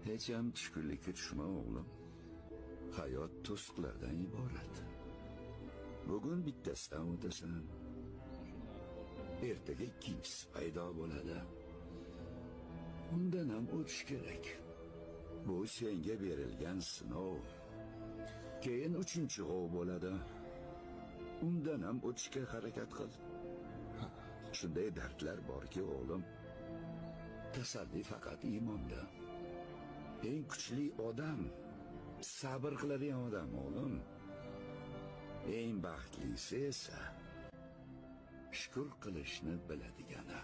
Hech ham tushkunlikka tushma o'g'lim. Hayot to'siqlardan iborat. Bugun bittasidan o'tasan, ertaga ikkinchisi paydo bo'ladi. Undan ham o'tish kerak. Bu senga berilgan sinov. Keyin uchinchi g'ov bo'ladi. Undan ham o'tishga harakat qil. Shunday dardlar borki, o'g'lim, tasalli faqat iymonda. Eng kuchli odam sabr qiladigan odam, o'g'lim. Eng baxtlisi esa shukr qilishni biladigani.